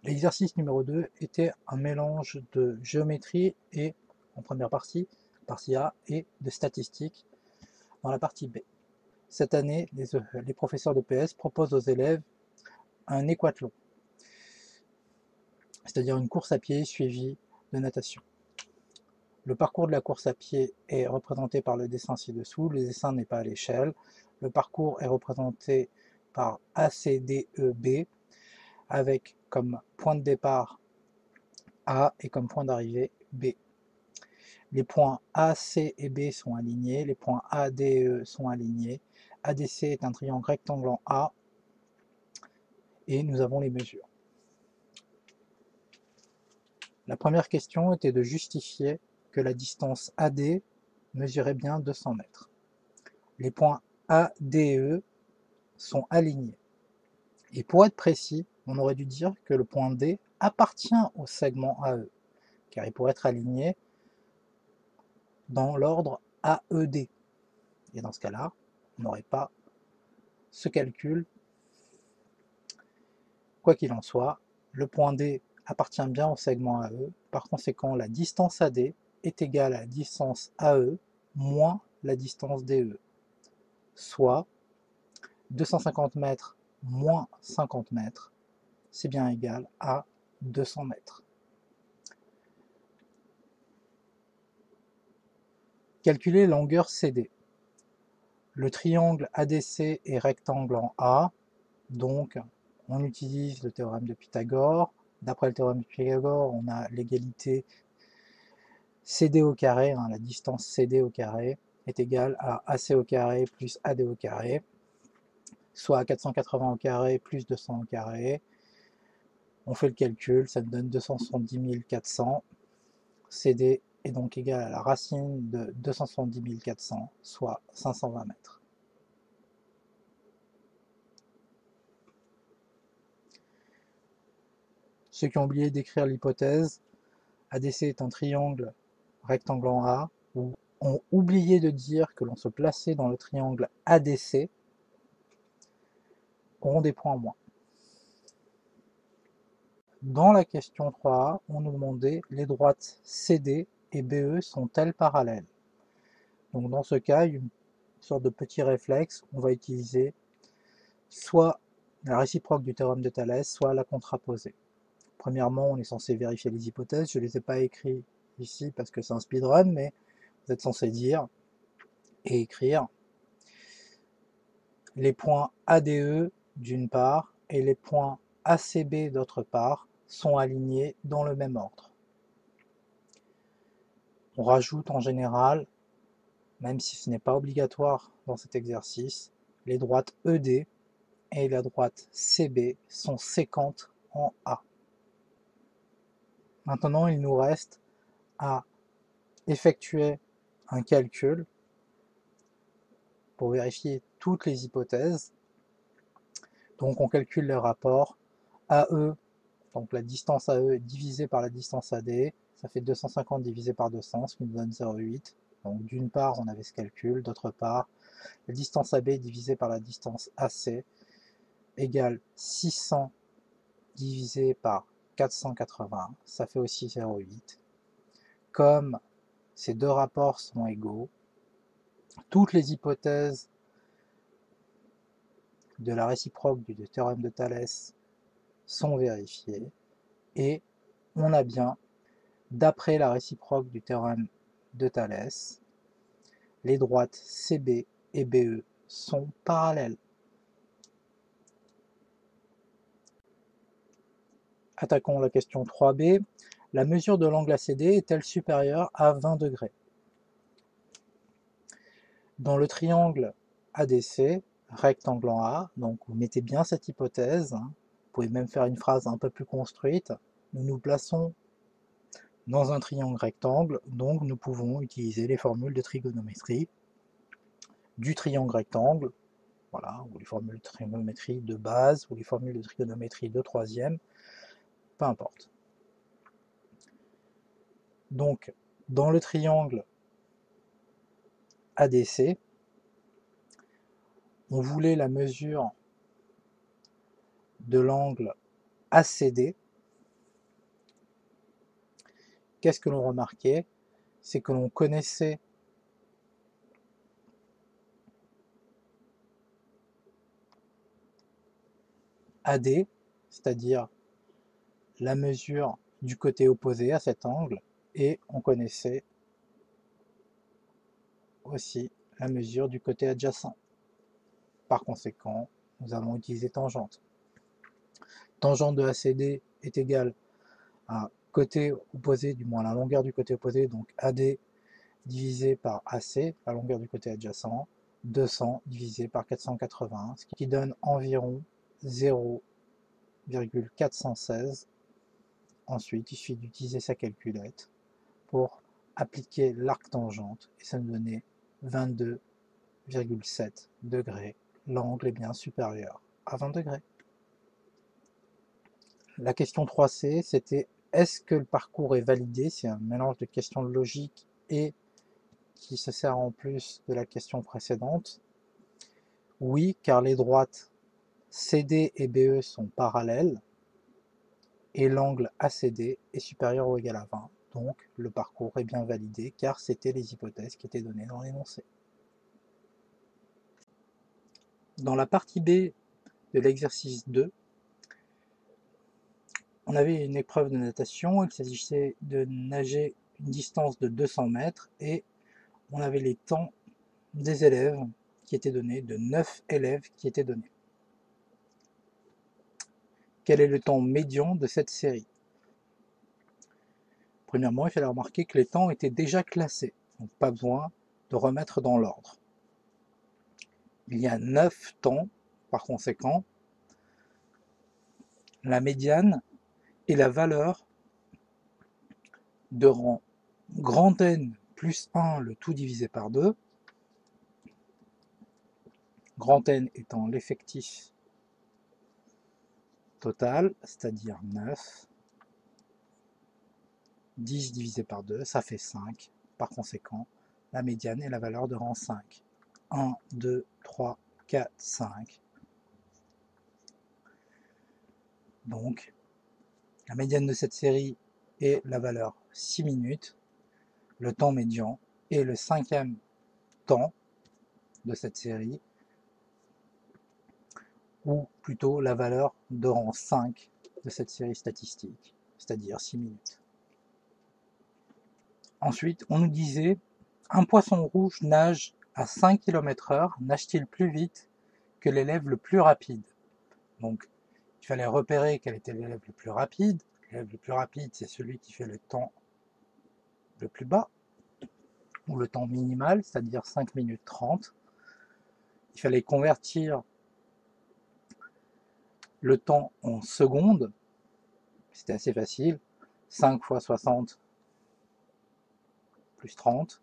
L'exercice numéro 2 était un mélange de géométrie et, en première partie A, et de statistiques dans la partie B. Cette année, les professeurs de PS proposent aux élèves un équathlon, c'est-à-dire une course à pied suivie de natation. Le parcours de la course à pied est représenté par le dessin ci-dessous. Le dessin n'est pas à l'échelle. Le parcours est représenté par ACDEB avec comme point de départ A et comme point d'arrivée B. Les points A, C et B sont alignés, les points A, D et E sont alignés. ADC est un triangle rectanglant A et nous avons les mesures. La première question était de justifier que la distance AD mesurait bien 200 mètres. Les points A, D et E sont alignés. Et pour être précis, on aurait dû dire que le point D appartient au segment AE, car il pourrait être aligné dans l'ordre AED. Et dans ce cas-là, on n'aurait pas ce calcul. Quoi qu'il en soit, le point D appartient bien au segment AE, par conséquent la distance AD est égale à la distance AE moins la distance DE, soit 250 mètres moins 50 mètres, c'est bien égal à 200 mètres. Calculer la longueur CD. Le triangle ADC est rectangle en A, donc on utilise le théorème de Pythagore. D'après le théorème de Pythagore, on a l'égalité CD au carré, la distance CD au carré est égale à AC au carré plus AD au carré, soit 480 au carré plus 200 au carré. On fait le calcul, ça nous donne 270 400. CD est donc égal à la racine de 270 400, soit 520 mètres. Ceux qui ont oublié d'écrire l'hypothèse, ADC est un triangle rectangle en A, ou ont oublié de dire que l'on se plaçait dans le triangle ADC, auront des points en moins. Dans la question 3a, on nous demandait les droites CD et BE sont-elles parallèles? Donc dans ce cas, une sorte de petit réflexe, on va utiliser soit la réciproque du théorème de Thalès, soit la contraposée. Premièrement, on est censé vérifier les hypothèses, je ne les ai pas écrites ici parce que c'est un speedrun, mais vous êtes censé dire et écrire les points ADE d'une part et les points ACB d'autre part sont alignés dans le même ordre. On rajoute en général, même si ce n'est pas obligatoire dans cet exercice, les droites ED et la droite CB sont séquentes en A. Maintenant, il nous reste à effectuer un calcul pour vérifier toutes les hypothèses. Donc on calcule les rapports AE, donc la distance AE divisée par la distance AD, ça fait 250 divisé par 200, ce qui nous donne 0,8. Donc d'une part, on avait ce calcul, d'autre part, la distance AB divisée par la distance AC égale 600 divisé par 480, ça fait aussi 0,8. Comme ces deux rapports sont égaux, toutes les hypothèses de la réciproque du théorème de Thalès sont vérifiées et on a bien, d'après la réciproque du théorème de Thalès, les droites CB et BE sont parallèles. Attaquons la question 3b. La mesure de l'angle ACD est-elle supérieure à 20 degrés? Dans le triangle ADC, rectangle en A, donc vous mettez bien cette hypothèse, vous pouvez même faire une phrase un peu plus construite, nous nous plaçons dans un triangle rectangle, donc nous pouvons utiliser les formules de trigonométrie du triangle rectangle, voilà, ou les formules de trigonométrie de base, ou les formules de trigonométrie de troisième, peu importe. Donc, dans le triangle ADC, on voulait la mesure de l'angle ACD, qu'est-ce que l'on remarquait? C'est que l'on connaissait AD, c'est-à-dire la mesure du côté opposé à cet angle, et on connaissait aussi la mesure du côté adjacent. Par conséquent, nous allons utiliser tangente. Tangente de ACD est égale à côté opposé, du moins la longueur du côté opposé, donc AD divisé par AC, la longueur du côté adjacent, 200 divisé par 480, ce qui donne environ 0,416. Ensuite, il suffit d'utiliser sa calculette pour appliquer l'arc tangente et ça nous donnait 22,7 degrés. L'angle est bien supérieur à 20 degrés. La question 3C, c'était est-ce que le parcours est validé? C'est un mélange de questions de logique et qui se sert en plus de la question précédente. Oui, car les droites CD et BE sont parallèles et l'angle ACD est supérieur ou égal à 20. Donc le parcours est bien validé car c'était les hypothèses qui étaient données dans l'énoncé. Dans la partie B de l'exercice 2, on avait une épreuve de natation. Il s'agissait de nager une distance de 200 mètres et on avait les temps des élèves qui étaient donnés, de 9 élèves qui étaient donnés. Quel est le temps médian de cette série? Premièrement, il fallait remarquer que les temps étaient déjà classés, donc pas besoin de remettre dans l'ordre. Il y a 9 temps, par conséquent, la médiane est la valeur de rang grand N plus 1, le tout divisé par 2, grand N étant l'effectif total, c'est-à-dire 9, 10 divisé par 2, ça fait 5. Par conséquent, la médiane est la valeur de rang 5. 1, 2, 3, 4, 5. Donc, la médiane de cette série est la valeur 6 minutes. Le temps médian est le 5e temps de cette série, ou plutôt la valeur de rang 5 de cette série statistique, c'est-à-dire 6 minutes. Ensuite, on nous disait, un poisson rouge nage à 5 km/h, nage-t-il plus vite que l'élève le plus rapide? Donc, il fallait repérer quel était l'élève le plus rapide. L'élève le plus rapide, c'est celui qui fait le temps le plus bas, ou le temps minimal, c'est-à-dire 5 minutes 30. Il fallait convertir le temps en secondes. C'était assez facile. 5 fois 60 plus 30.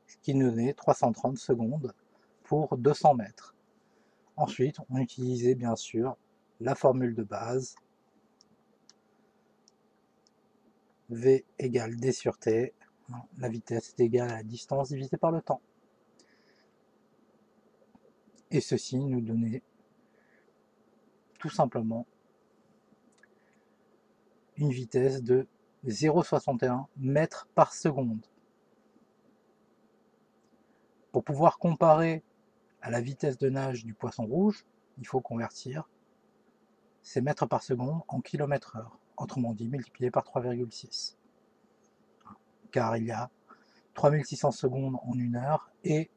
Ce qui nous donnait 330 secondes pour 200 mètres. Ensuite, on utilisait bien sûr la formule de base. V égale D sur T. La vitesse est égale à la distance divisée par le temps. Et ceci nous donnait tout simplement une vitesse de 0,61 mètres par seconde. Pour pouvoir comparer à la vitesse de nage du poisson rouge, il faut convertir ces mètres par seconde en kilomètres/heure, autrement dit multiplié par 3,6. Car il y a 3600 secondes en une heure et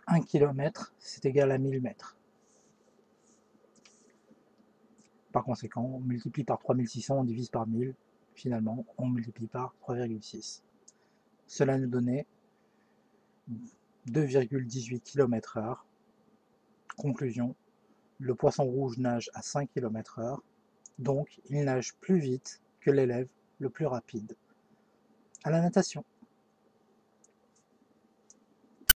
1 km c'est égal à 1000 mètres. Par conséquent, on multiplie par 3600, on divise par 1000, finalement on multiplie par 3,6. Cela nous donnait 2,18 km/h. Conclusion, le poisson rouge nage à 5 km/h, donc il nage plus vite que l'élève le plus rapide à la natation.